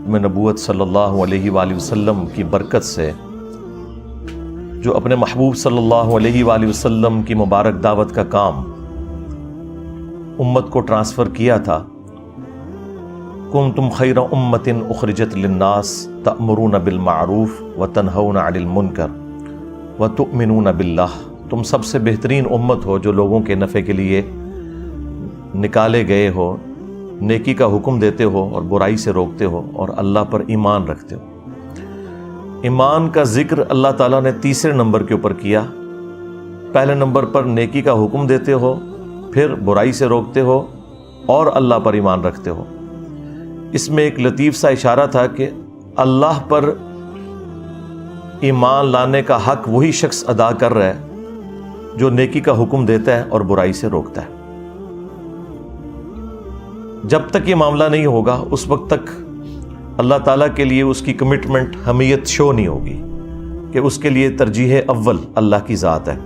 ختم نبوت صلی اللہ علیہ وآلہ وسلم کی برکت سے جو اپنے محبوب صلی اللہ علیہ وآلہ وسلم کی مبارک دعوت کا کام امت کو ٹرانسفر کیا تھا، کنتم خیر امۃ اخرجت للناس تأمرون بالمعروف وتنہون عن المنکر وتؤمنون باللہ، تم سب سے بہترین امت ہو جو لوگوں کے نفع کے لیے نکالے گئے ہو، نیکی کا حکم دیتے ہو اور برائی سے روکتے ہو اور اللہ پر ایمان رکھتے ہو۔ ایمان کا ذکر اللہ تعالیٰ نے تیسرے نمبر کے اوپر کیا۔ پہلے نمبر پر نیکی کا حکم دیتے ہو، پھر برائی سے روکتے ہو اور اللہ پر ایمان رکھتے ہو۔ اس میں ایک لطیف سا اشارہ تھا کہ اللہ پر ایمان لانے کا حق وہی شخص ادا کر رہا ہے جو نیکی کا حکم دیتا ہے اور برائی سے روکتا ہے۔ جب تک یہ معاملہ نہیں ہوگا اس وقت تک اللہ تعالیٰ کے لیے اس کی کمٹمنٹ، حمیت شو نہیں ہوگی کہ اس کے لیے ترجیح اول اللہ کی ذات ہے۔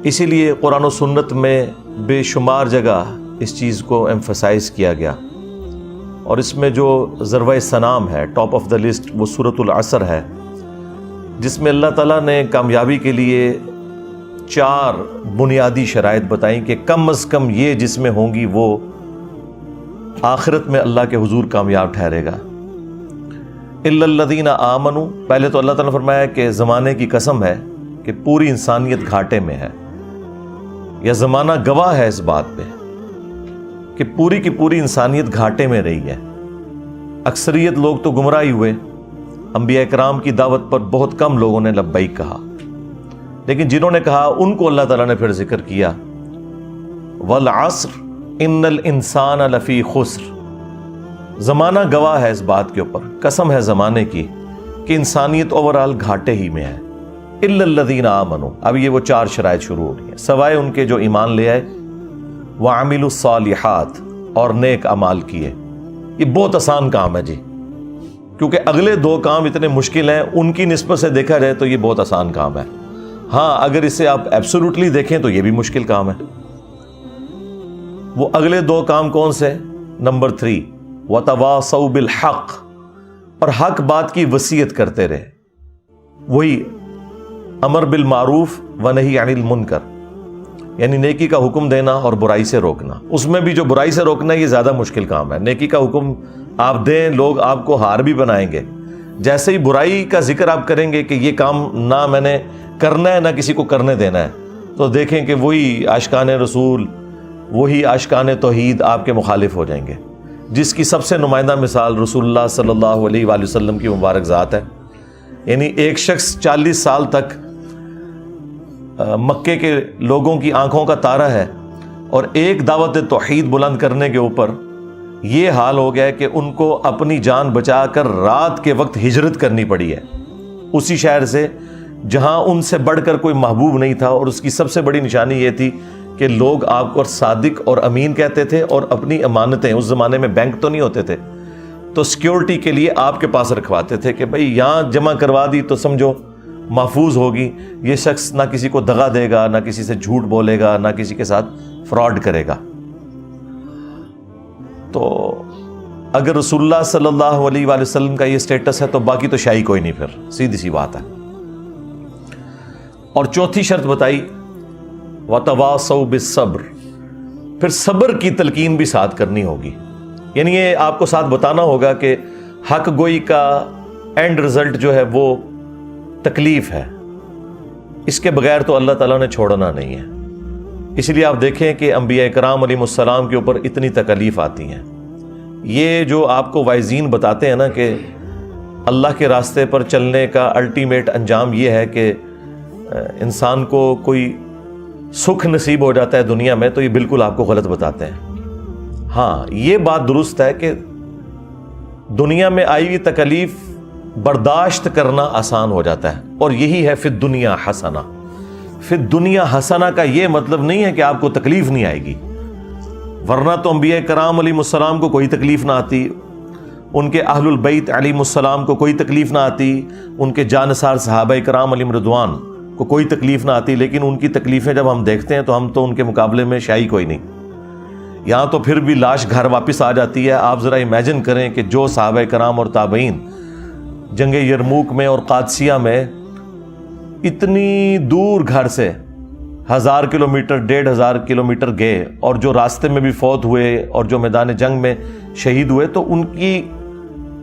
اسی لیے قرآن و سنت میں بے شمار جگہ اس چیز کو ایمفسائز کیا گیا، اور اس میں جو ضربۂ سنام ہے، ٹاپ آف دا لسٹ، وہ سورۃ العصر ہے، جس میں اللہ تعالیٰ نے کامیابی کے لیے 4 بنیادی شرائط بتائیں کہ کم از کم یہ جس میں ہوں گی وہ آخرت میں اللہ کے حضور کامیاب ٹھہرے گا۔ الا الذین آمنوا، پہلے تو اللہ تعالیٰ نے فرمایا کہ زمانے کی قسم ہے کہ پوری انسانیت گھاٹے میں ہے، یا زمانہ گواہ ہے اس بات پہ کہ پوری کی پوری انسانیت گھاٹے میں رہی ہے۔ اکثریت لوگ تو گمراہی ہوئے، انبیاء کرام کی دعوت پر بہت کم لوگوں نے لبیک کہا، لیکن جنہوں نے کہا ان کو اللہ تعالیٰ نے پھر ذکر کیا، والعصر ان الانسان لفی خسر، زمانہ گواہ ہے اس بات کے اوپر، قسم ہے زمانے کی کہ انسانیت اوورآل گھاٹے ہی میں ہے۔ الا الذین آمنوا، اب یہ وہ 4 شرائط شروع ہو رہی ہیں، سوائے ان کے جو ایمان لے آئے، وعملوا الصالحات، اور نیک اعمال کیے۔ یہ بہت آسان کام ہے جی، کیونکہ اگلے 2 کام اتنے مشکل ہیں، ان کی نسبت سے دیکھا جائے تو یہ بہت آسان کام ہے۔ ہاں اگر اسے آپ ایبسولوٹلی دیکھیں تو یہ بھی مشکل کام ہے۔ وہ اگلے 2 کام کون سے؟ نمبر 3، وتواصوا بالحق، اور حق بات کی وصیت کرتے رہے، وہی امر بالمعروف ونہی عن المنکر، یعنی نیکی کا حکم دینا اور برائی سے روکنا۔ اس میں بھی جو برائی سے روکنا ہے یہ زیادہ مشکل کام ہے۔ نیکی کا حکم آپ دیں، لوگ آپ کو ہار بھی بنائیں گے، جیسے ہی برائی کا ذکر آپ کریں گے کہ یہ کام نہ میں نے کرنا ہے نہ کسی کو کرنے دینا ہے، تو دیکھیں کہ وہی عاشقان رسول، وہی عاشقان توحید آپ کے مخالف ہو جائیں گے، جس کی سب سے نمائندہ مثال رسول اللہ صلی اللہ علیہ وآلہ وسلم کی مبارک ذات ہے۔ یعنی ایک شخص 40 سال تک مکے کے لوگوں کی آنکھوں کا تارا ہے، اور ایک دعوت توحید بلند کرنے کے اوپر یہ حال ہو گیا ہے کہ ان کو اپنی جان بچا کر رات کے وقت ہجرت کرنی پڑی ہے اسی شہر سے جہاں ان سے بڑھ کر کوئی محبوب نہیں تھا، اور اس کی سب سے بڑی نشانی یہ تھی کہ لوگ آپ کو صادق اور امین کہتے تھے، اور اپنی امانتیں، اس زمانے میں بینک تو نہیں ہوتے تھے، تو سیکیورٹی کے لیے آپ کے پاس رکھواتے تھے کہ بھئی یہاں جمع کروا دی تو سمجھو محفوظ ہوگی، یہ شخص نہ کسی کو دغا دے گا، نہ کسی سے جھوٹ بولے گا، نہ کسی کے ساتھ فراڈ کرے گا۔ تو اگر رسول اللہ صلی اللہ علیہ وآلہ وسلم کا یہ سٹیٹس ہے تو باقی تو شاہی کوئی نہیں، پھر سیدھی سی بات ہے۔ اور چوتھی شرط بتائی، وتواصوا بالصبر، پھر صبر کی تلقین بھی ساتھ کرنی ہوگی، یعنی یہ آپ کو ساتھ بتانا ہوگا کہ حق گوئی کا اینڈ رزلٹ جو ہے وہ تکلیف ہے، اس کے بغیر تو اللہ تعالیٰ نے چھوڑنا نہیں ہے۔ اس لیے آپ دیکھیں کہ انبیاء کرام علیہ السلام کے اوپر اتنی تکلیف آتی ہیں۔ یہ جو آپ کو وائزین بتاتے ہیں نا کہ اللہ کے راستے پر چلنے کا الٹیمیٹ انجام یہ ہے کہ انسان کو کوئی سکھ نصیب ہو جاتا ہے دنیا میں، تو یہ بالکل آپ کو غلط بتاتے ہیں۔ ہاں یہ بات درست ہے کہ دنیا میں آئی ہوئی تکلیف برداشت کرنا آسان ہو جاتا ہے، اور یہی ہے فی الدنیا حسنہ۔ فی الدنیا حسنہ کا یہ مطلب نہیں ہے کہ آپ کو تکلیف نہیں آئے گی، ورنہ تو انبیاء کرام علیہ السلام کو کوئی تکلیف نہ آتی، ان کے اہل البیت علیہ السلام کو کوئی تکلیف نہ آتی، ان کے جانثار صحابہ کرام علیہم رضوان کو کوئی تکلیف نہ آتی، لیکن ان کی تکلیفیں جب ہم دیکھتے ہیں تو ہم تو ان کے مقابلے میں شاہی کوئی نہیں۔ یہاں تو پھر بھی لاش گھر واپس آ جاتی ہے. آپ ذرا امیجن کریں کہ جو صحابہ کرام اور تابعین جنگ یرموک میں اور قادسیہ میں اتنی دور گھر سے 1000 کلومیٹر 1500 کلومیٹر گئے اور جو راستے میں بھی فوت ہوئے اور جو میدان جنگ میں شہید ہوئے تو ان کی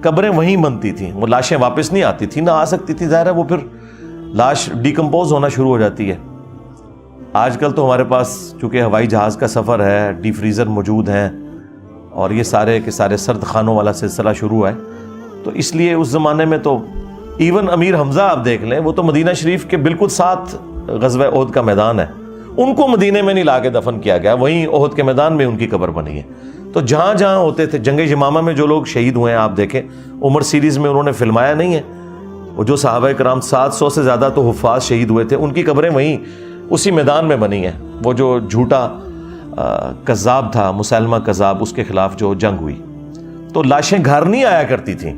قبریں وہیں بنتی تھیں. وہ لاشیں واپس نہیں آتی تھیں، نہ آ سکتی تھی. ظاہر ہے وہ پھر لاش ڈیکمپوز ہونا شروع ہو جاتی ہے. آج کل تو ہمارے پاس چونکہ ہوائی جہاز کا سفر ہے، ڈی فریزر موجود ہیں اور یہ سارے کے سارے سرد خانوں والا سلسلہ شروع ہے، تو اس لیے اس زمانے میں تو ایون امیر حمزہ آپ دیکھ لیں، وہ تو مدینہ شریف کے بالکل ساتھ غزوہ احد کا میدان ہے، ان کو مدینے میں نہیں لا کے دفن کیا گیا، وہیں احد کے میدان میں ان کی قبر بنی ہے. تو جہاں جہاں ہوتے تھے، جنگ یمامہ میں جو لوگ شہید ہوئے ہیں آپ دیکھیں، عمر سیریز میں انہوں نے فلمایا نہیں ہے، وہ جو صحابہ کرام 700 سے زیادہ تو حفاظ شہید ہوئے تھے، ان کی قبریں وہیں اسی میدان میں بنی ہیں. وہ جو جھوٹا کذاب تھا مسلمہ کذاب، اس کے خلاف جو جنگ ہوئی، تو لاشیں گھر نہیں آیا کرتی تھیں.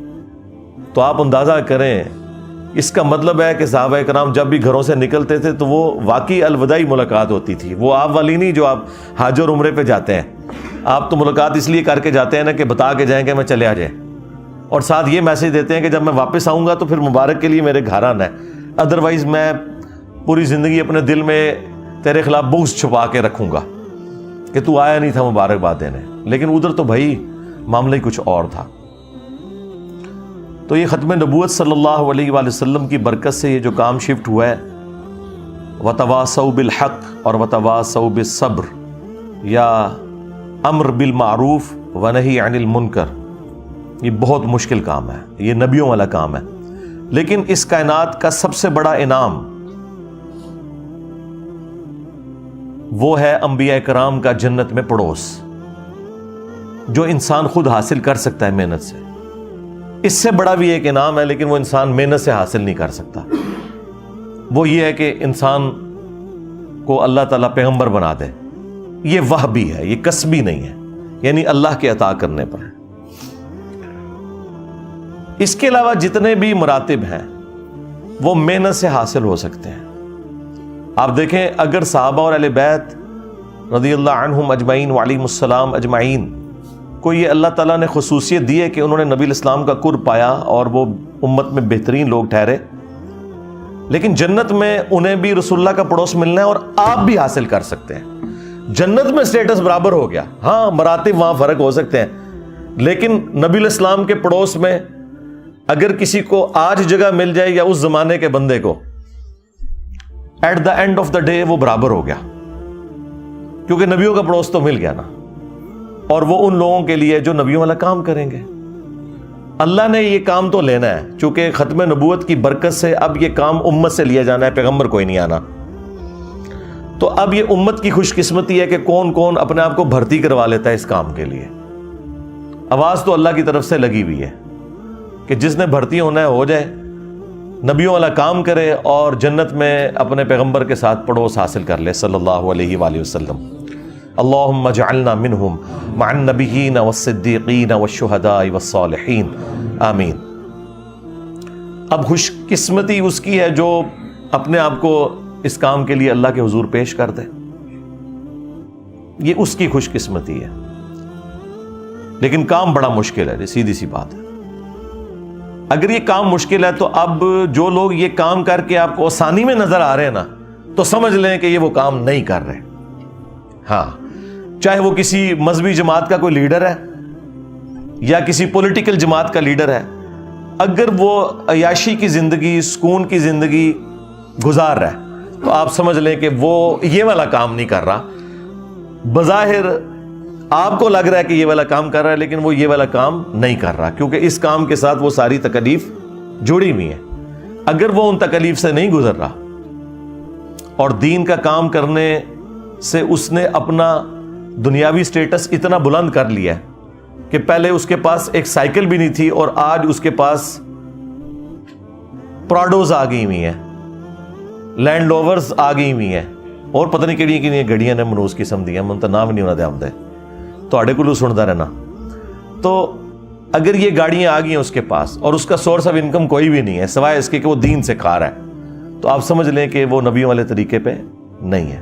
تو آپ اندازہ کریں، اس کا مطلب ہے کہ صحابہ کرام جب بھی گھروں سے نکلتے تھے تو وہ واقعی الوداعی ملاقات ہوتی تھی. وہ آپ والی نہیں جو آپ حج اور عمرے پہ جاتے ہیں. آپ تو ملاقات اس لیے کر کے جاتے ہیں نا کہ بتا کے جائیں کہ میں چلے آ جائیں، اور ساتھ یہ میسج دیتے ہیں کہ جب میں واپس آؤں گا تو پھر مبارک کے لیے میرے گھر آنا ہے، ادروائز میں پوری زندگی اپنے دل میں تیرے خلاف بغض چھپا کے رکھوں گا کہ تو آیا نہیں تھا مبارکباد دینے. لیکن ادھر تو بھائی معاملہ ہی کچھ اور تھا. تو یہ ختم نبوت صلی اللہ علیہ وآلہ وسلم کی برکت سے یہ جو کام شفٹ ہوا ہے، وتواصوا بالحق اور وتواصوا بالصبر، یا امر بالمعروف ونہی عن المنکر، یہ بہت مشکل کام ہے، یہ نبیوں والا کام ہے. لیکن اس کائنات کا سب سے بڑا انعام وہ ہے انبیاء کرام کا جنت میں پڑوس، جو انسان خود حاصل کر سکتا ہے محنت سے. اس سے بڑا بھی ایک انعام ہے لیکن وہ انسان محنت سے حاصل نہیں کر سکتا. وہ یہ ہے کہ انسان کو اللہ تعالیٰ پیغمبر بنا دے. یہ وہبی ہے، یہ کسبی نہیں ہے، یعنی اللہ کے عطا کرنے پر ہے. اس کے علاوہ جتنے بھی مراتب ہیں وہ محنت سے حاصل ہو سکتے ہیں. آپ دیکھیں، اگر صحابہ اور اہل بیت رضی اللہ عنہم اجمعین وعلیہم السلام اجمعین کو یہ اللہ تعالیٰ نے خصوصیت دی ہے کہ انہوں نے نبی الاسلام کا قرب پایا اور وہ امت میں بہترین لوگ ٹھہرے، لیکن جنت میں انہیں بھی رسول اللہ کا پڑوس ملنا ہے اور آپ بھی حاصل کر سکتے ہیں. جنت میں سٹیٹس برابر ہو گیا، ہاں مراتب وہاں فرق ہو سکتے ہیں، لیکن نبی الاسلام کے پڑوس میں اگر کسی کو آج جگہ مل جائے یا اس زمانے کے بندے کو، at the end of the day وہ برابر ہو گیا، کیونکہ نبیوں کا پڑوس تو مل گیا نا. اور وہ ان لوگوں کے لیے جو نبیوں والا کام کریں گے. اللہ نے یہ کام تو لینا ہے، چونکہ ختم نبوت کی برکت سے اب یہ کام امت سے لیا جانا ہے، پیغمبر کوئی نہیں آنا. تو اب یہ امت کی خوش قسمتی ہے کہ کون کون اپنے آپ کو بھرتی کروا لیتا ہے اس کام کے لیے. آواز تو اللہ کی طرف سے لگی ہوئی ہے کہ جس نے بھرتی ہونا ہے ہو جائے، نبیوں والا کام کرے اور جنت میں اپنے پیغمبر کے ساتھ پڑوس حاصل کر لے صلی اللہ علیہ وآلہ وسلم. اللہم اجعلنا منہم مع النبیین والصدیقین والشہداء والصالحین آمین. اب خوش قسمتی اس کی ہے جو اپنے آپ کو اس کام کے لیے اللہ کے حضور پیش کر دے، یہ اس کی خوش قسمتی ہے. لیکن کام بڑا مشکل ہے، سیدھی سی بات ہے. اگر یہ کام مشکل ہے تو اب جو لوگ یہ کام کر کے آپ کو آسانی میں نظر آ رہے ہیں نا، تو سمجھ لیں کہ یہ وہ کام نہیں کر رہے. ہاں، چاہے وہ کسی مذہبی جماعت کا کوئی لیڈر ہے یا کسی پولیٹیکل جماعت کا لیڈر ہے، اگر وہ عیاشی کی زندگی، سکون کی زندگی گزار رہا ہے تو آپ سمجھ لیں کہ وہ یہ والا کام نہیں کر رہا. بظاہر آپ کو لگ رہا ہے کہ یہ والا کام کر رہا ہے، لیکن وہ یہ والا کام نہیں کر رہا، کیونکہ اس کام کے ساتھ وہ ساری تکلیف جڑی ہوئی ہیں. اگر وہ ان تکلیف سے نہیں گزر رہا اور دین کا کام کرنے سے اس نے اپنا دنیاوی سٹیٹس اتنا بلند کر لیا ہے کہ پہلے اس کے پاس ایک سائیکل بھی نہیں تھی اور آج اس کے پاس پراڈوز آ گئی ہوئی ہیں، لینڈ لوورز آ گئی ہوئی ہیں، اور پتہ نہیں کہڑی کہڑی گڑیاں نے منوز قسم دیا، من تو نام نہیں ہونا دیا آمدے تو کو سنتا رہنا. تو اگر یہ گاڑیاں آ گئی ہیں اس کے پاس اور اس کا سورس آف انکم کوئی بھی نہیں ہے سوائے اس کے کہ وہ دین سے کھا رہا ہے، تو آپ سمجھ لیں کہ وہ نبیوں والے طریقے پہ نہیں ہے.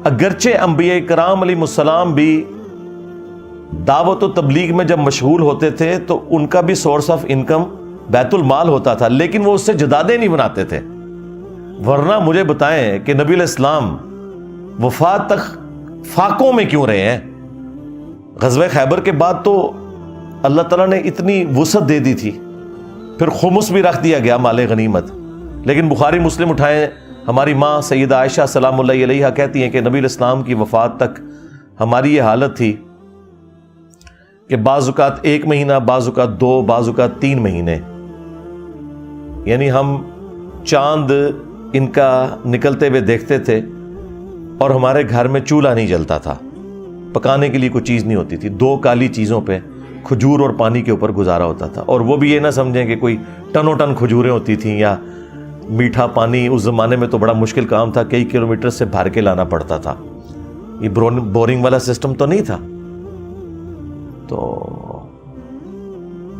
اگرچہ انبیاء کرام علیہ السلام بھی دعوت و تبلیغ میں جب مشغول ہوتے تھے تو ان کا بھی سورس آف انکم بیت المال ہوتا تھا، لیکن وہ اس سے جدادیں نہیں بناتے تھے۔ ورنہ مجھے بتائیں کہ نبی علیہ السلام وفات تک فاقوں میں کیوں رہے ہیں؟ غزوہ خیبر کے بعد تو اللہ تعالیٰ نے اتنی وسعت دے دی تھی، پھر خمس بھی رکھ دیا گیا مال غنیمت، لیکن بخاری مسلم اٹھائیں، ہماری ماں سیدہ عائشہ سلام اللہ علیہا کہتی ہیں کہ نبی علیہ السلام کی وفات تک ہماری یہ حالت تھی کہ بعض اوقات 1 مہینہ، بعض اوقات 2، بعض اوقات 3 مہینے، یعنی ہم چاند ان کا نکلتے ہوئے دیکھتے تھے اور ہمارے گھر میں چولہا نہیں جلتا تھا، پکانے کے لیے کوئی چیز نہیں ہوتی تھی، 2 کالی چیزوں پہ کھجور اور پانی کے اوپر گزارا ہوتا تھا۔ اور وہ بھی یہ نہ سمجھیں کہ کوئی ٹنوں ٹن کھجوریں ہوتی تھیں یا میٹھا پانی، اس زمانے میں تو بڑا مشکل کام تھا، کئی کلومیٹر سے بھر کے لانا پڑتا تھا، یہ بورنگ والا سسٹم تو نہیں تھا۔ تو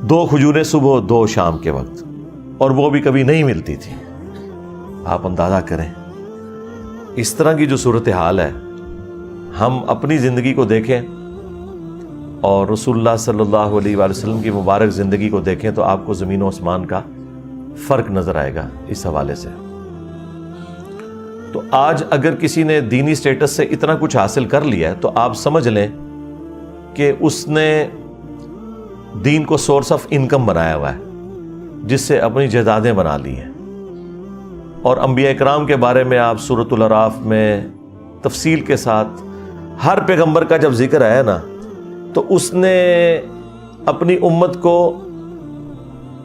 2 کھجوریں صبح، 2 شام کے وقت، اور وہ بھی کبھی نہیں ملتی تھی۔ آپ اندازہ کریں اس طرح کی جو صورتحال ہے، ہم اپنی زندگی کو دیکھیں اور رسول اللہ صلی اللہ علیہ وآلہ وسلم کی مبارک زندگی کو دیکھیں تو آپ کو زمین و آسمان کا فرق نظر آئے گا اس حوالے سے۔ تو آج اگر کسی نے دینی سٹیٹس سے اتنا کچھ حاصل کر لیا ہے تو آپ سمجھ لیں کہ اس نے دین کو سورس آف انکم بنایا ہوا ہے، جس سے اپنی جائیدادیں بنا لی ہیں۔ اور انبیاء اکرام کے بارے میں آپ سورۃ الاعراف میں تفصیل کے ساتھ ہر پیغمبر کا جب ذکر آیا نا تو اس نے اپنی امت کو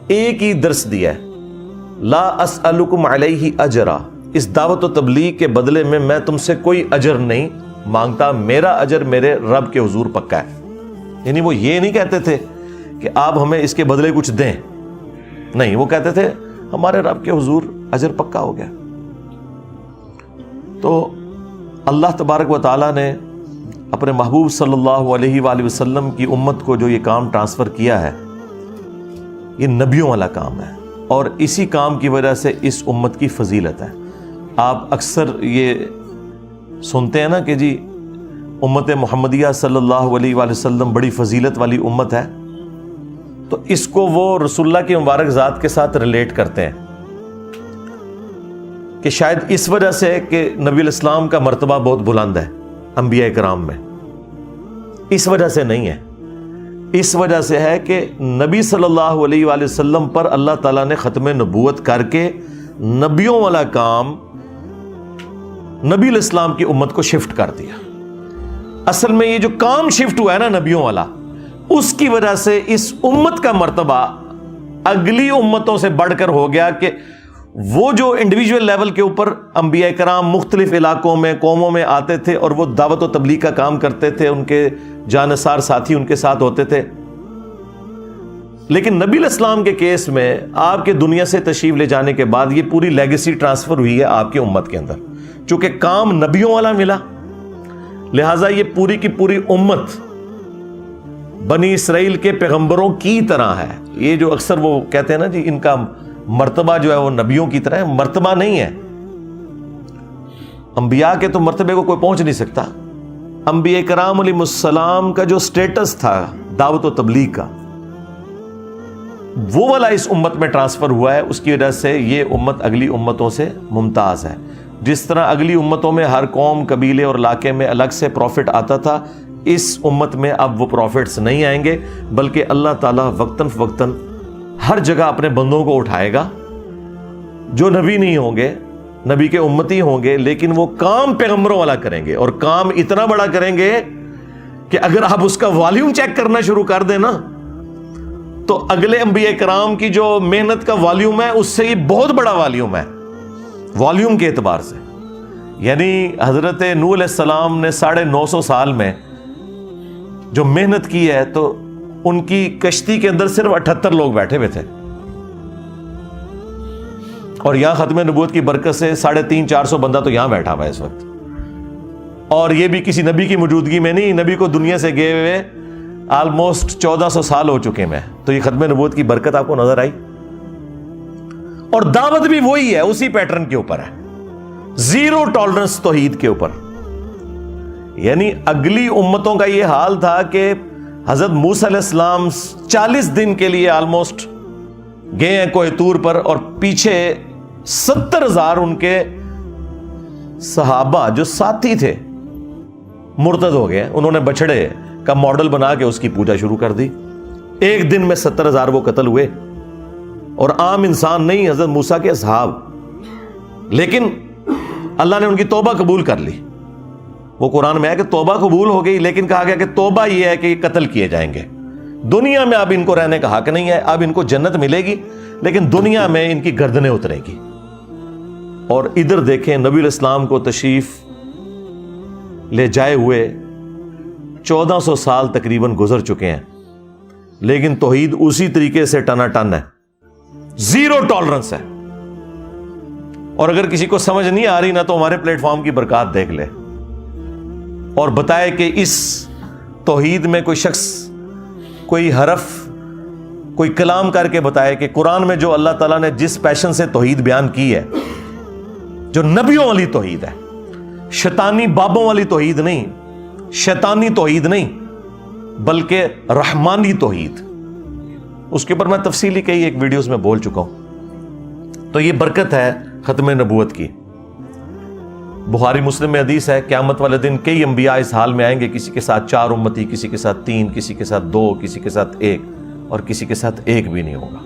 ایک ہی درس دیا ہے، لا اسألکم علیہ اجرا، اس دعوت و تبلیغ کے بدلے میں میں تم سے کوئی اجر نہیں مانگتا، میرا اجر میرے رب کے حضور پکا ہے۔ یعنی وہ یہ نہیں کہتے تھے کہ آپ ہمیں اس کے بدلے کچھ دیں، نہیں، وہ کہتے تھے ہمارے رب کے حضور اجر پکا ہو گیا۔ تو اللہ تبارک و تعالیٰ نے اپنے محبوب صلی اللہ علیہ وآلہ وسلم کی امت کو جو یہ کام ٹرانسفر کیا ہے، یہ نبیوں والا کام ہے، اور اسی کام کی وجہ سے اس امت کی فضیلت ہے۔ آپ اکثر یہ سنتے ہیں نا کہ جی امت محمدیہ صلی اللہ علیہ وآلہ وسلم بڑی فضیلت والی امت ہے، تو اس کو وہ رسول اللہ کی مبارک ذات کے ساتھ ریلیٹ کرتے ہیں کہ شاید اس وجہ سے کہ نبی علیہ السلام کا مرتبہ بہت بلند ہے انبیاء کرام میں، اس وجہ سے نہیں ہے، اس وجہ سے ہے کہ نبی صلی اللہ علیہ وآلہ وسلم پر اللہ تعالیٰ نے ختم نبوت کر کے نبیوں والا کام نبی علیہ السلام کی امت کو شفٹ کر دیا۔ اصل میں یہ جو کام شفٹ ہوا ہے نا نبیوں والا، اس کی وجہ سے اس امت کا مرتبہ اگلی امتوں سے بڑھ کر ہو گیا کہ وہ جو انڈیویجول لیول کے اوپر انبیاء کرام مختلف علاقوں میں، قوموں میں آتے تھے اور وہ دعوت و تبلیغ کا کام کرتے تھے، ان کے جانثار ساتھی ان کے ساتھ ہوتے تھے، لیکن نبی علیہ السلام کے کیس میں آپ کے دنیا سے تشریف لے جانے کے بعد یہ پوری لیگیسی ٹرانسفر ہوئی ہے آپ کی امت کے اندر، چونکہ کام نبیوں والا ملا، لہٰذا یہ پوری کی پوری امت بنی اسرائیل کے پیغمبروں کی طرح ہے۔ یہ جو اکثر وہ کہتے ہیں نا جی ان کا مرتبہ جو ہے وہ نبیوں کی طرح ہے، مرتبہ نہیں ہے، انبیاء کے تو مرتبے کو کوئی پہنچ نہیں سکتا۔ انبیاء کرام علیہ السلام کا جو سٹیٹس تھا دعوت و تبلیغ کا، وہ والا اس امت میں ٹرانسفر ہوا ہے، اس کی وجہ سے یہ امت اگلی امتوں سے ممتاز ہے۔ جس طرح اگلی امتوں میں ہر قوم، قبیلے اور علاقے میں الگ سے پروفٹ آتا تھا، اس امت میں اب وہ پروفٹس نہیں آئیں گے، بلکہ اللہ تعالیٰ وقتاً فوقتاً ہر جگہ اپنے بندوں کو اٹھائے گا جو نبی نہیں ہوں گے، نبی کے امتی ہوں گے، لیکن وہ کام پیغمبروں والا کریں گے، اور کام اتنا بڑا کریں گے کہ اگر آپ اس کا والیوم چیک کرنا شروع کر دیں نا تو اگلے انبیاء کرام کی جو محنت کا والیوم ہے اس سے یہ بہت بڑا والیوم ہے، والیوم کے اعتبار سے۔ یعنی حضرت نوح علیہ السلام نے 950 سال میں جو محنت کی ہے تو ان کی کشتی کے اندر صرف 78 لوگ بیٹھے ہوئے تھے، اور یہاں ختم نبوت کی برکت سے 350-400 بندہ تو یہاں بیٹھا ہوا ہے اس وقت، اور یہ بھی کسی نبی کی موجودگی میں نہیں، نبی کو دنیا سے گئے ہوئے آلموسٹ 1400 سال ہو چکے ہیں، تو یہ ختم نبوت کی برکت آپ کو نظر آئی، اور دعوت بھی وہی ہے، اسی پیٹرن کے اوپر ہے، زیرو ٹالرنس توحید کے اوپر۔ یعنی اگلی امتوں کا یہ حال تھا کہ حضرت موسیٰ علیہ السلام 40 دن کے لیے آلموسٹ گئے ہیں کوہ طور پر، اور پیچھے 70,000 ان کے صحابہ جو ساتھی تھے مرتد ہو گئے. انہوں نے بچڑے کا ماڈل بنا کے اس کی پوجا شروع کر دی. ایک دن میں 70,000 وہ قتل ہوئے، اور عام انسان نہیں، حضرت موسیٰ کے اصحاب. لیکن اللہ نے ان کی توبہ قبول کر لی. وہ قرآن میں ہے کہ توبہ قبول ہو گئی، لیکن کہا گیا کہ توبہ یہ ہے کہ یہ قتل کیے جائیں گے. دنیا میں اب ان کو رہنے کا حق نہیں ہے، اب ان کو جنت ملے گی لیکن دنیا میں ان کی گردنیں اترے گی. اور ادھر دیکھیں نبی علیہ السلام کو تشریف لے جائے ہوئے 1400 سال تقریباً گزر چکے ہیں، لیکن توحید اسی طریقے سے ٹنا ٹن ہے، زیرو ٹالرنس ہے. اور اگر کسی کو سمجھ نہیں آ رہی نا تو ہمارے پلیٹ فارم کی برکات دیکھ لے اور بتائے کہ اس توحید میں کوئی شخص کوئی حرف کوئی کلام کر کے بتائے کہ قرآن میں جو اللہ تعالیٰ نے جس پیشن سے توحید بیان کی ہے، جو نبیوں والی توحید ہے، شیطانی بابوں والی توحید نہیں، شیطانی توحید نہیں بلکہ رحمانی توحید، اس کے اوپر میں تفصیلی کئی ایک ویڈیوز میں بول چکا ہوں. تو یہ برکت ہے ختم نبوت کی. بخاری مسلم میں حدیث ہے قیامت والے دن کئی انبیاء اس حال میں آئیں گے، کسی کے ساتھ 4 امتی، کسی کے ساتھ 3، کسی کے ساتھ 2، کسی کے ساتھ 1، اور کسی کے ساتھ ایک بھی نہیں ہوگا.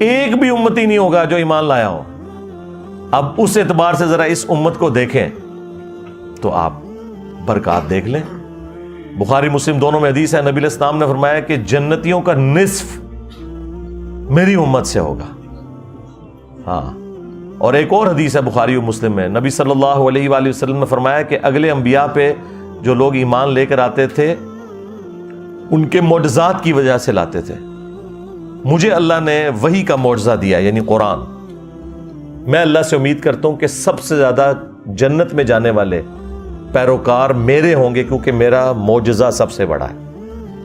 ایک بھی امتی نہیں ہوگا جو ایمان لایا ہو. اب اس اعتبار سے ذرا اس امت کو دیکھیں تو آپ برکات دیکھ لیں. بخاری مسلم دونوں میں حدیث ہے، نبی علیہ السلام نے فرمایا کہ جنتیوں کا نصف میری امت سے ہوگا. ہاں، اور ایک اور حدیث ہے بخاری و مسلم میں، نبی صلی اللہ علیہ وآلہ وسلم نے فرمایا کہ اگلے انبیاء پہ جو لوگ ایمان لے کر آتے تھے ان کے معجزات کی وجہ سے لاتے تھے. مجھے اللہ نے وحی کا معجزہ دیا یعنی قرآن. میں اللہ سے امید کرتا ہوں کہ سب سے زیادہ جنت میں جانے والے پیروکار میرے ہوں گے، کیونکہ میرا معجزہ سب سے بڑا ہے.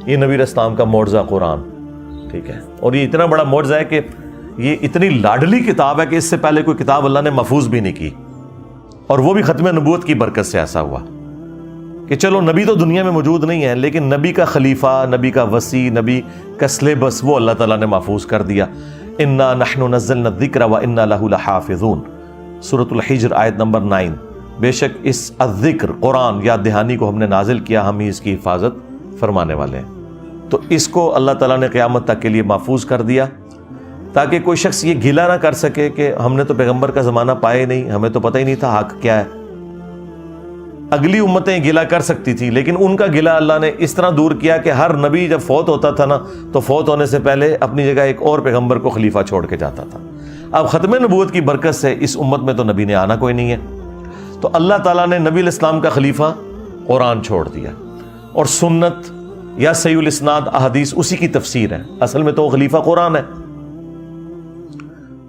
یہ نبی علیہ السلام کا معجزہ قرآن، ٹھیک ہے. اور یہ اتنا بڑا معجزہ ہے کہ یہ اتنی لاڈلی کتاب ہے کہ اس سے پہلے کوئی کتاب اللہ نے محفوظ بھی نہیں کی، اور وہ بھی ختم نبوت کی برکت سے ایسا ہوا کہ چلو نبی تو دنیا میں موجود نہیں ہے، لیکن نبی کا خلیفہ، نبی کا وصی، نبی کا سلیبس وہ اللہ تعالیٰ نے محفوظ کر دیا. انا نحن نزلنا الذکر وانا لہ لحافظون، سورۃ الحجر آیت نمبر 9. بے شک اس الذکر قرآن یاد دہانی کو ہم نے نازل کیا، ہم ہی اس کی حفاظت فرمانے والے ہیں. تو اس کو اللہ تعالیٰ نے قیامت تک کے لیے محفوظ کر دیا تاکہ کوئی شخص یہ گلہ نہ کر سکے کہ ہم نے تو پیغمبر کا زمانہ پائے نہیں، ہمیں تو پتہ ہی نہیں تھا حق کیا ہے. اگلی امتیں گلہ کر سکتی تھی، لیکن ان کا گلہ اللہ نے اس طرح دور کیا کہ ہر نبی جب فوت ہوتا تھا نا تو فوت ہونے سے پہلے اپنی جگہ ایک اور پیغمبر کو خلیفہ چھوڑ کے جاتا تھا. اب ختم نبوت کی برکت سے اس امت میں تو نبی نے آنا کوئی نہیں ہے، تو اللہ تعالیٰ نے نبی علیہ السلام کا خلیفہ قرآن چھوڑ دیا، اور سنت یا صحیح الاسناد احادیث اسی کی تفسیر ہے. اصل میں تو خلیفہ قرآن ہے.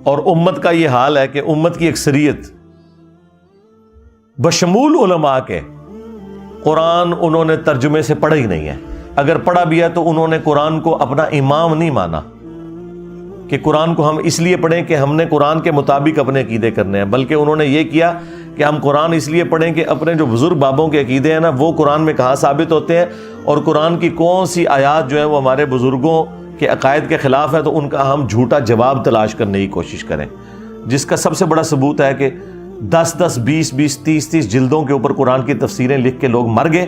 اور امت کا یہ حال ہے کہ امت کی اکثریت بشمول علماء کے قرآن انہوں نے ترجمے سے پڑھا ہی نہیں ہے. اگر پڑھا بھی ہے تو انہوں نے قرآن کو اپنا امام نہیں مانا کہ قرآن کو ہم اس لیے پڑھیں کہ ہم نے قرآن کے مطابق اپنے عقیدے کرنے ہیں، بلکہ انہوں نے یہ کیا کہ ہم قرآن اس لیے پڑھیں کہ اپنے جو بزرگ بابوں کے عقیدے ہیں نا وہ قرآن میں کہاں ثابت ہوتے ہیں، اور قرآن کی کون سی آیات جو ہیں وہ ہمارے بزرگوں کے عقائد کے خلاف ہے تو ان کا ہم جھوٹا جواب تلاش کرنے کی کوشش کریں. جس کا سب سے بڑا ثبوت ہے کہ 10-10 20-20 30-30 جلدوں کے اوپر قرآن کی تفسیریں لکھ کے لوگ مر گئے،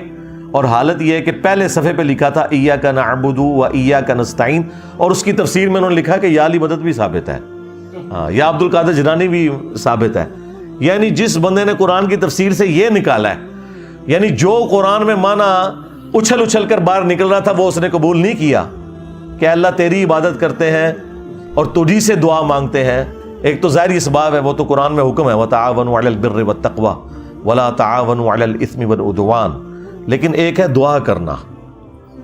اور حالت یہ ہے کہ پہلے صفحے پہ لکھا تھا ایاک نعبد و ایاک نستعین، اور اس کی تفسیر میں انہوں نے لکھا کہ یا علی مدد بھی ثابت ہے، یا عبد القادر جیلانی بھی ثابت ہے. یعنی جس بندے نے قرآن کی تفسیر سے یہ نکالا ہے، یعنی جو قرآن میں معنی اچھل اچھل کر باہر نکل رہا تھا وہ اس نے قبول نہیں کیا کہ اللہ تیری عبادت کرتے ہیں اور تجھی سے دعا مانگتے ہیں. ایک تو ظاہری اسباب ہے، وہ تو قرآن میں حکم ہے وَتَعَاوَنُوا عَلَى الْبِرِّ وَالتَّقْوَى وَلَا تَعَاوَنُوا عَلَى الْإِثْمِ وَالْعُدْوَانِ، لیکن ایک ہے دعا کرنا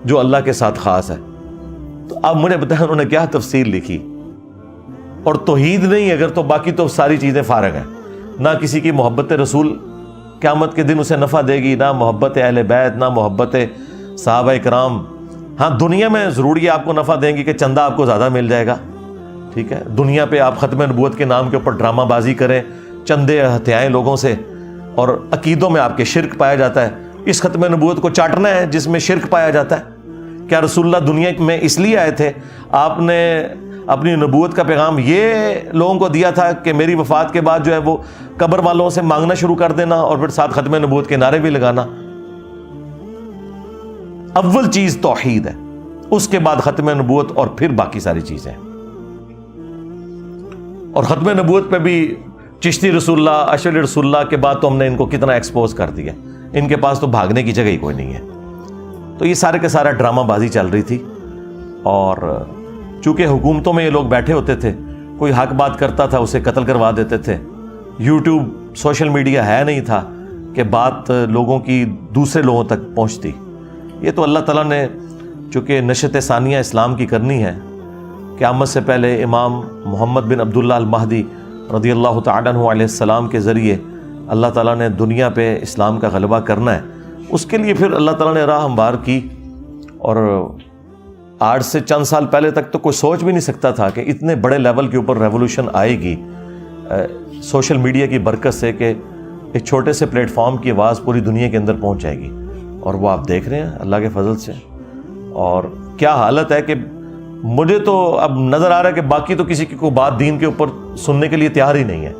جو اللہ کے ساتھ خاص ہے. تو اب مجھے بتائیں انہوں نے کیا تفسیر لکھی، اور توحید نہیں اگر تو باقی تو ساری چیزیں فارغ ہیں. نہ کسی کی محبت رسول قیامت کے دن اسے نفع دے گی، نہ محبت اہل بیت، نہ محبت صحابہ کرام. ہاں دنیا میں ضروری ہے آپ کو نفع دیں گی کہ چندہ آپ کو زیادہ مل جائے گا، ٹھیک ہے. دنیا پہ آپ ختم نبوت کے نام کے اوپر ڈرامہ بازی کریں، چندے ہتھیائیں لوگوں سے، اور عقیدوں میں آپ کے شرک پایا جاتا ہے. اس ختم نبوت کو چاٹنا ہے جس میں شرک پایا جاتا ہے؟ کیا رسول اللہ دنیا میں اس لیے آئے تھے؟ آپ نے اپنی نبوت کا پیغام یہ لوگوں کو دیا تھا کہ میری وفات کے بعد جو ہے وہ قبر والوں سے مانگنا شروع کر دینا اور پھر ساتھ ختم نبوت کے نعرے بھی لگانا؟ اول چیز توحید ہے، اس کے بعد ختم نبوت اور پھر باقی ساری چیزیں. اور ختم نبوت پہ بھی چشتی رسول اللہ، اشعری رسول اللہ کے بعد تو ہم نے ان کو کتنا ایکسپوز کر دیا، ان کے پاس تو بھاگنے کی جگہ ہی کوئی نہیں ہے. تو یہ سارے کے سارا ڈرامہ بازی چل رہی تھی. اور چونکہ حکومتوں میں یہ لوگ بیٹھے ہوتے تھے، کوئی حق بات کرتا تھا اسے قتل کروا دیتے تھے. یوٹیوب، سوشل میڈیا ہے نہیں تھا کہ بات لوگوں کی دوسرے لوگوں تک پہنچتی. یہ تو اللہ تعالیٰ نے چونکہ نشت ثانیہ اسلام کی کرنی ہے، قیامت سے پہلے امام محمد بن عبداللہ المہدی رضی اللہ تعالیٰ عنہ علیہ السلام کے ذریعے اللہ تعالیٰ نے دنیا پہ اسلام کا غلبہ کرنا ہے. اس کے لیے پھر اللہ تعالیٰ نے راہ ہموار کی. اور آج سے چند سال پہلے تک تو کوئی سوچ بھی نہیں سکتا تھا کہ اتنے بڑے لیول کے اوپر ریولوشن آئے گی سوشل میڈیا کی برکت سے، کہ ایک چھوٹے سے پلیٹ فارم کی آواز پوری دنیا کے اندر پہنچ جائے گی. اور وہ آپ دیکھ رہے ہیں اللہ کے فضل سے. اور کیا حالت ہے کہ مجھے تو اب نظر آ رہا ہے کہ باقی تو کسی کی کوئی بات دین کے اوپر سننے کے لیے تیار ہی نہیں ہے.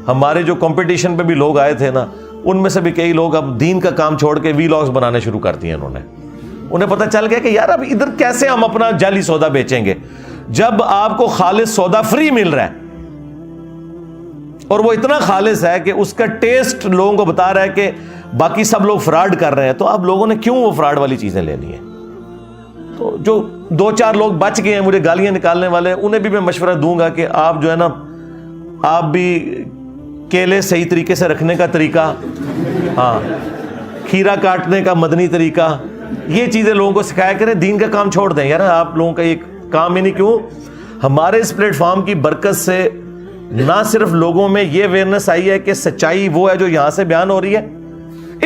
ہمارے جو کمپٹیشن پہ بھی لوگ آئے تھے نا، ان میں سے بھی کئی لوگ اب دین کا کام چھوڑ کے وی لاگز بنانے شروع کر دیے. انہیں پتہ چل گیا کہ یار اب ادھر کیسے ہم اپنا جعلی سودا بیچیں گے جب آپ کو خالص سودا فری مل رہا ہے. اور وہ اتنا خالص ہے کہ اس کا ٹیسٹ لوگوں کو بتا رہا ہے کہ باقی سب لوگ فراڈ کر رہے ہیں، تو اب لوگوں نے کیوں وہ فراڈ والی چیزیں لینی ہیں؟ تو جو 2-4 لوگ بچ گئے ہیں مجھے گالیاں نکالنے والے، انہیں بھی میں مشورہ دوں گا کہ آپ جو ہے نا، آپ بھی کیلے صحیح طریقے سے رکھنے کا طریقہ، ہاں، کھیرا کاٹنے کا مدنی طریقہ، یہ چیزیں لوگوں کو سکھایا کریں. دین کا کام چھوڑ دیں یار. آپ لوگوں کا یہ کام ہی نہیں. کیوں؟ ہمارے اس پلیٹ فارم کی برکت سے نہ صرف لوگوں میں یہ اویئرنیس آئی ہے کہ سچائی وہ ہے جو یہاں سے بیان ہو رہی ہے،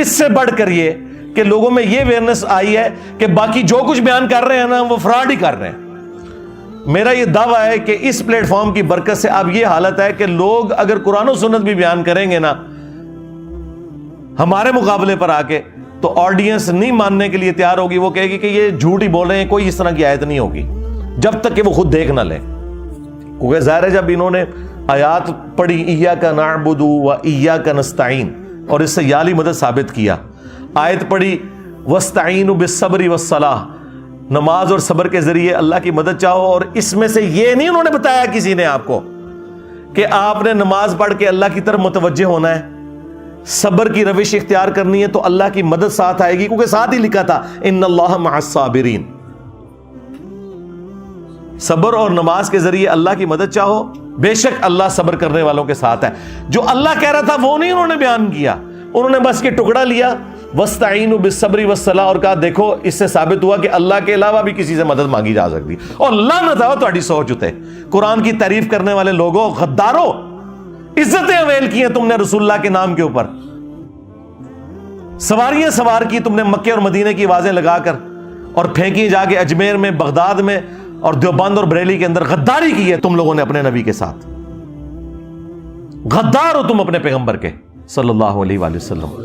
اس سے بڑھ کر یہ کہ لوگوں میں یہ اویئرنیس آئی ہے کہ باقی جو کچھ بیان کر رہے ہیں نا وہ فراڈ ہی کر رہے ہیں. میرا یہ دعویٰ ہے کہ اس پلیٹ فارم کی برکت سے اب یہ حالت ہے کہ لوگ اگر قرآن و سنت بھی بیان کریں گے نا ہمارے مقابلے پر آ کے، تو آڈینس نہیں ماننے کے لیے تیار ہوگی. وہ کہے گی کہ یہ جھوٹ ہی بول رہے ہیں، کوئی اس طرح کی آیت نہیں ہوگی جب تک کہ وہ خود دیکھ نہ لیں. کیونکہ ظاہر ہے جب انہوں نے آیات پڑھی ایاک نعبد و ایاک نستعین اور اس سے یالی مدد ثابت کیا، آیت پڑھی واستعینوا بالصبر والصلاۃ، نماز اور صبر کے ذریعے اللہ کی مدد چاہو، اور اس میں سے یہ نہیں انہوں نے بتایا کسی نے آپ کو کہ آپ نے نماز پڑھ کے اللہ کی طرف متوجہ ہونا ہے، صبر کی روش اختیار کرنی ہے تو اللہ کی مدد ساتھ آئے گی، کیونکہ ساتھ ہی لکھا تھا ان اللہ مع الصابرین. صبر اور نماز کے ذریعے اللہ کی مدد چاہو، بے شک اللہ صبر کرنے والوں کے ساتھ ہے. جو اللہ کہہ رہا تھا وہ نہیں انہوں نے بیان کیا، انہوں نے بس یہ ٹکڑا لیا وَاسْتَعِينُوا بِالصَّبْرِ وَالصَّلَاةِ، اور کہا دیکھو اس سے ثابت ہوا کہ اللہ کے علاوہ بھی کسی سے مدد مانگی جا سکتی. اور لعنت ہو تہاڈی سوچ اتے. قرآن کی تعریف کرنے والے لوگوں، غداروں، عزتیں اویل کی ہیں تم نے رسول اللہ کے نام کے اوپر، سواریاں سوار کی تم نے مکے اور مدینے کی آوازیں لگا کر، اور پھینکی جا کے اجمیر میں، بغداد میں اور دیوبند اور بریلی کے اندر. غداری کی ہے تم لوگوں نے اپنے نبی کے ساتھ. غدار ہو تم اپنے پیغمبر کے صلی اللہ علیہ وآلہ وسلم.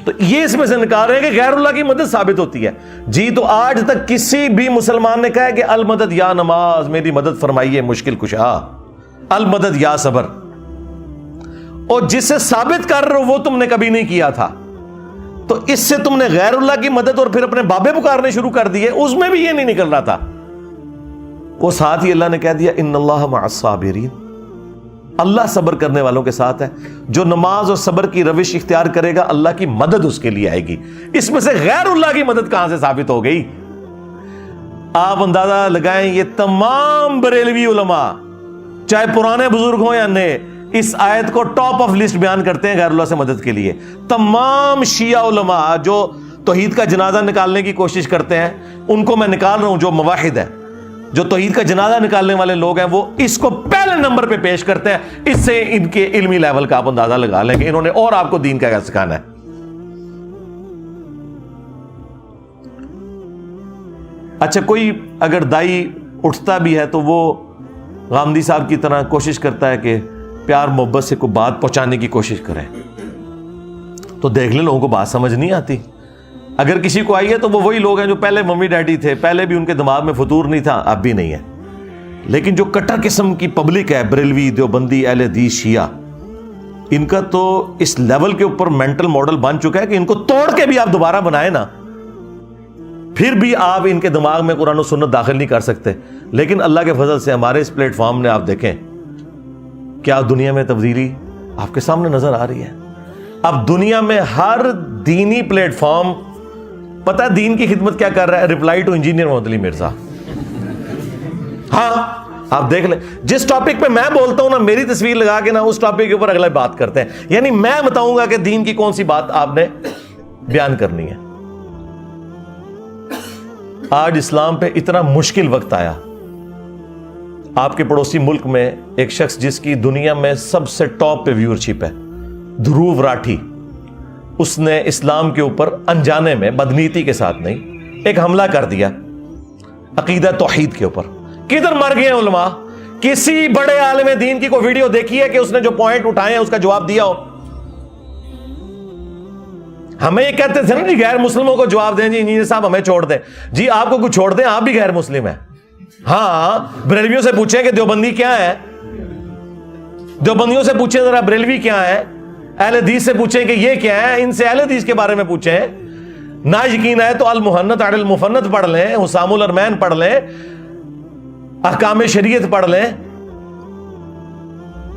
تو یہ اس میں سے نکال رہے ہیں کہ غیر اللہ کی مدد ثابت ہوتی ہے. جی تو آج تک کسی بھی مسلمان نے کہا ہے کہ المدد یا نماز میری مدد فرمائیے مشکل کشا، المدد یا صبر، اور جسے ثابت کر رہے ہو وہ تم نے کبھی نہیں کیا تھا، تو اس سے تم نے غیر اللہ کی مدد اور پھر اپنے بابے پکارنے شروع کر دیے. اس میں بھی یہ نہیں نکل رہا تھا. وہ ساتھ ہی اللہ نے کہہ دیا ان اللہ مع الصابرین، اللہ صبر کرنے والوں کے ساتھ ہے. جو نماز اور صبر کی روش اختیار کرے گا اللہ کی مدد اس کے لیے آئے گی. اس میں سے غیر اللہ کی مدد کہاں سے ثابت ہو گئی؟ آپ اندازہ لگائیں یہ تمام بریلوی علماء چاہے پرانے بزرگ ہوں یا نئے اس آیت کو ٹاپ آف لسٹ بیان کرتے ہیں غیر اللہ سے مدد کے لیے. تمام شیعہ علماء جو توحید کا جنازہ نکالنے کی کوشش کرتے ہیں ان کو میں نکال رہا ہوں، جو موحد ہے، جو توحید کا جنازہ نکالنے والے لوگ ہیں، وہ اس کو پہلے نمبر پہ پیش کرتے ہیں. اس سے ان کے علمی لیول کا آپ اندازہ لگا لیں کہ انہوں نے اور آپ کو دین کا کیا سکھانا ہے. اچھا کوئی اگر دائی اٹھتا بھی ہے تو وہ غامدی صاحب کی طرح کوشش کرتا ہے کہ پیار محبت سے کوئی بات پہنچانے کی کوشش کریں. تو دیکھ لیں لوگوں کو بات سمجھ نہیں آتی. اگر کسی کو آئی ہے تو وہ وہی لوگ ہیں جو پہلے ممی ڈیڈی تھے, پہلے بھی ان کے دماغ میں فطور نہیں تھا, اب بھی نہیں ہے. لیکن جو کٹر قسم کی پبلک ہے, بریلوی, دیوبندی, اہل حدیث, شیعہ, ان کا تو اس لیول کے اوپر مینٹل ماڈل بن چکا ہے کہ ان کو توڑ کے بھی آپ دوبارہ بنائیں نا, پھر بھی آپ ان کے دماغ میں قرآن و سنت داخل نہیں کر سکتے. لیکن اللہ کے فضل سے ہمارے اس پلیٹ فارم نے آپ دیکھیں کیا دنیا میں تبدیلی آپ کے سامنے نظر آ رہی ہے. اب دنیا میں ہر دینی پلیٹ فارم پتہ ہے دین کی خدمت کیا کر رہا ہے, رپلائی ٹو انجینئر محمد علی مرزا. ہاں آپ دیکھ لیں, جس ٹاپک پہ میں بولتا ہوں نا, میری تصویر لگا کے نا اس ٹاپک کے اوپر اگلا بات کرتے ہیں. یعنی میں بتاؤں گا کہ دین کی کون سی بات آپ نے بیان کرنی ہے. آج اسلام پہ اتنا مشکل وقت آیا. آپ کے پڑوسی ملک میں ایک شخص جس کی دنیا میں سب سے ٹاپ پہ ویورشپ ہے, دھروو راٹھی, اس نے اسلام کے اوپر انجانے میں, بدنیتی کے ساتھ نہیں, ایک حملہ کر دیا عقیدہ توحید کے اوپر. کدھر مر گئے علماء؟ کسی بڑے عالم دین کی کوئی ویڈیو دیکھی ہے کہ اس نے جو پوائنٹ اٹھائے ہیں اس کا جواب دیا ہو؟ ہمیں یہ کہتے تھے نا جی غیر مسلموں کو جواب دیں, جی انجینئر صاحب ہمیں چھوڑ دیں. جی آپ کو کچھ چھوڑ دیں, آپ بھی غیر مسلم ہیں. ہاں بریلویوں سے پوچھیں کہ دیوبندی کیا ہے, دیوبندیوں سے پوچھیں ذرا بریلوی کیا ہے, اہل حدیث سے پوچھیں کہ یہ کیا ہے, ان سے اہل حدیث کے بارے میں پوچھیں. نہ یقین ہے تو المحنت علی المفنت پڑھ لیں, حسام الارمین پڑھ لیں, احکام شریعت پڑھ لیں.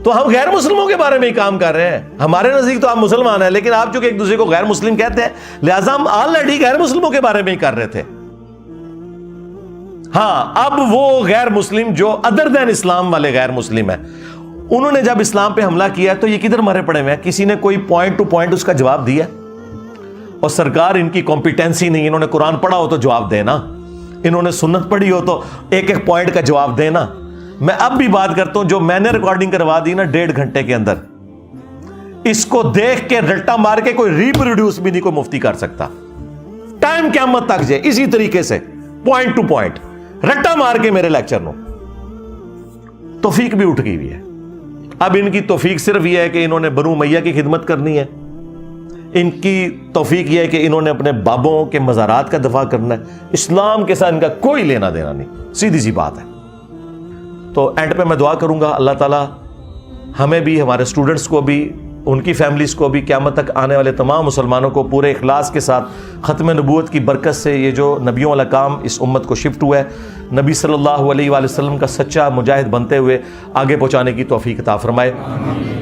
تو ہم غیر مسلموں کے بارے میں ہی کام کر رہے ہیں. ہمارے نزدیک تو آپ مسلمان ہیں, لیکن آپ چونکہ ایک دوسرے کو غیر مسلم کہتے ہیں, لہٰذا ہم آلریڈی غیر مسلموں کے بارے میں ہی کر رہے تھے. ہاں اب وہ غیر مسلم جو ادر دین اسلام والے غیر مسلم ہیں, انہوں نے جب اسلام پہ حملہ کیا تو یہ کدھر مرے پڑے ہوئے ہیں؟ کسی نے کوئی پوائنٹ ٹو پوائنٹ اس کا جواب دیا؟ اور سرکار ان کی کمپیٹنسی نہیں, انہوں نے قرآن پڑھا ہو تو جواب دینا, انہوں نے سنت پڑھی ہو تو ایک ایک پوائنٹ کا جواب دینا. میں اب بھی بات کرتا ہوں, جو میں نے ریکارڈنگ کروا دی نا 1.5 گھنٹے کے اندر, اس کو دیکھ کے رٹا مار کے کوئی ریپروڈیوس بھی نہیں کوئی مفتی کر سکتا. ٹائم قیامت تک جائے اسی طریقے سے پوائنٹ ٹو پوائنٹ رٹا مار کے میرے لیکچر نو. توفیق بھی اٹھ گئی ہوئی ہے. اب ان کی توفیق صرف یہ ہے کہ انہوں نے بنو امیہ کی خدمت کرنی ہے, ان کی توفیق یہ ہے کہ انہوں نے اپنے بابوں کے مزارات کا دفاع کرنا ہے. اسلام کے ساتھ ان کا کوئی لینا دینا نہیں, سیدھی سی بات ہے. تو اینڈ پہ میں دعا کروں گا اللہ تعالیٰ ہمیں بھی, ہمارے اسٹوڈنٹس کو بھی, ان کی فیملیز کو بھی, قیامت تک آنے والے تمام مسلمانوں کو پورے اخلاص کے ساتھ ختم نبوت کی برکت سے یہ جو نبیوں والا کام اس امت کو شفٹ ہوا ہے, نبی صلی اللہ علیہ وآلہ وسلم کا سچا مجاہد بنتے ہوئے آگے پہنچانے کی توفیق عطا فرمائے.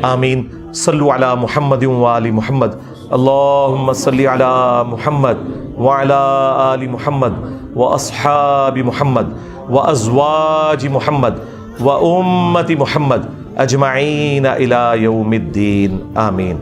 آمین. صلو علی محمد وآل محمد. اللہم صلی علی محمد وعلی آل محمد واصحاب محمد وازواج محمد وامت محمد اجمعین الی یوم الدین. آمین.